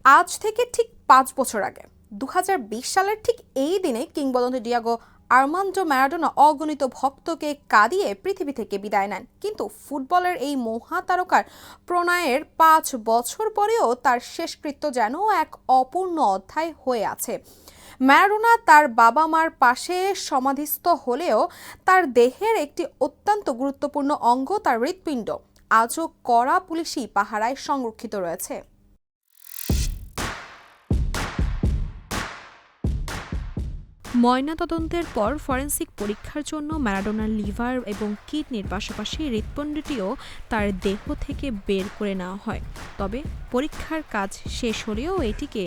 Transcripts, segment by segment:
আজ থেকে ঠিক ৫ বছর আগে ২০২০ সালের ঠিক এই দিনে কিংবদন্তি ডিয়েগো আর্মান্ডো ম্যারাডোনা অগণিত ভক্তকে কাঁদিয়ে পৃথিবী থেকে বিদায় নেন। কিন্তু ফুটবলের এই মহাতারকার প্রণয়ের ৫ বছর পরেও তার শেষকৃত্য যেন এক অপূর্ণ অধ্যায় হয়ে আছে। ম্যারাডোনা তার বাবা মার পাশে সমাধিস্থ হলেও তার দেহের একটি অত্যন্ত গুরুত্বপূর্ণ অঙ্গ, তার হৃৎপিণ্ড, আজও কড়া পুলিশি পাহারায় সংরক্ষিত রয়েছে। ময়নাতদন্তের পর ফরেনসিক পরীক্ষার জন্য ম্যারাডোনার লিভার এবং কিডনির পাশাপাশি হৃৎপিণ্ডটিও তার দেহ থেকে বের করে নেওয়া হয়। তবে পরীক্ষার কাজ শেষ হলেও এটিকে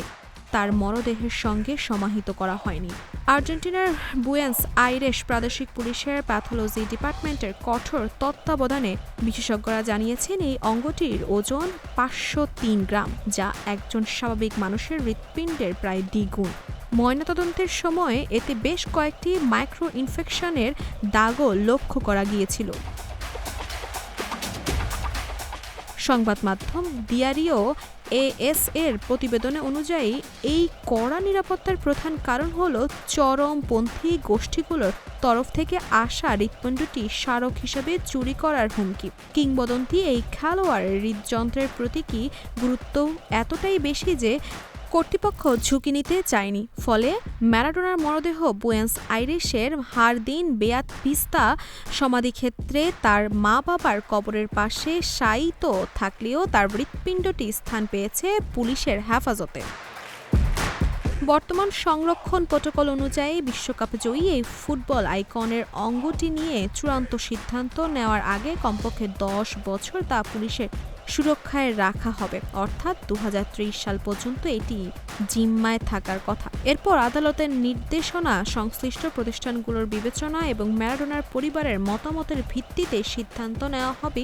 তার মরদেহের সঙ্গে সমাহিত করা হয়নি। আর্জেন্টিনার বুয়েন্স আইরেস প্রাদেশিক পুলিশের প্যাথোলজি ডিপার্টমেন্টের কঠোর তত্ত্বাবধানে বিশেষজ্ঞরা জানিয়েছেন এই অঙ্গটির ওজন ৫০৩ গ্রাম, যা একজন স্বাভাবিক মানুষের হৃৎপিণ্ডের প্রায় দ্বিগুণ। ময়নাতদন্তের সময় এতে বেশ কয়েকটি মাইক্রো ইনফেকশনের দাগও লক্ষ্য করা গিয়েছিল। সংবাদ মাধ্যম দিয়ারিও এএস এর প্রতিবেদনে অনুযায়ী এই কড়া নিরাপত্তার প্রধান কারণ হল চরমপন্থী গোষ্ঠীগুলোর তরফ থেকে আসা হৃৎপিণ্ডটি স্মারক হিসেবে চুরি করার হুমকি। কিংবদন্তি এই খেলোয়াড়ের হৃদযন্ত্রের প্রতি গুরুত্ব এতটাই বেশি যে কর্তৃপক্ষ ঝুঁকি নিতে চায়নি। ফলে ম্যারাডোনার মরদেহ বুয়েন্স আইরেসের হারদিন বেয়াত ভিস্তা সমাধিক্ষেত্রে তার মা বাবার কবরের পাশে শায়িত থাকলেও তার হৃৎপিণ্ডটি স্থান পেয়েছে পুলিশের হেফাজতে। বর্তমান সংরক্ষণ প্রটোকল অনুযায়ী বিশ্বকাপ জয়ী এই ফুটবল আইকনের অঙ্গটি নিয়ে চূড়ান্ত সিদ্ধান্ত নেওয়ার আগে কমপক্ষে ১০ বছর তা পুলিশের সুরক্ষায় রাখা হবে, অর্থাৎ ২০৩০ সাল পর্যন্ত এটি জিম্মায় থাকার কথা। এরপর আদালতের নির্দেশনা, সংশ্লিষ্ট প্রতিষ্ঠানগুলোর বিবেচনা এবং ম্যারাডোনার পরিবারের মতামতের ভিত্তিতে সিদ্ধান্ত নেওয়া হবে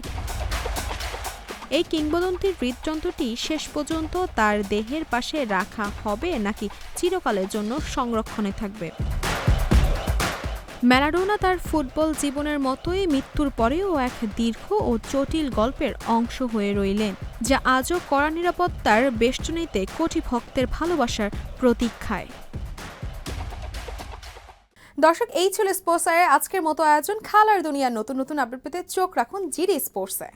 এই কিংবদন্তির হৃদযন্ত্রটি শেষ পর্যন্ত তার দেহের পাশে রাখা হবে নাকি চিরকালের জন্য সংরক্ষণে থাকবে। ম্যারাডোনা তার ফুটবল জীবনের মতোই মৃত্যুর পরেও এক দীর্ঘ ও জটিল গল্পের অংশ হয়ে রইলেন, যা আজও কড়া নিরাপত্তার বেষ্টনীতে কোটি ভক্তের ভালোবাসার প্রতীক্ষায়। দর্শক, এই ছিল স্পোর্টসের আজকের মতো আয়োজন। খেলার দুনিয়ার নতুন নতুন আপডেট পেতে চোখ রাখুন জিডি স্পোর্টসে।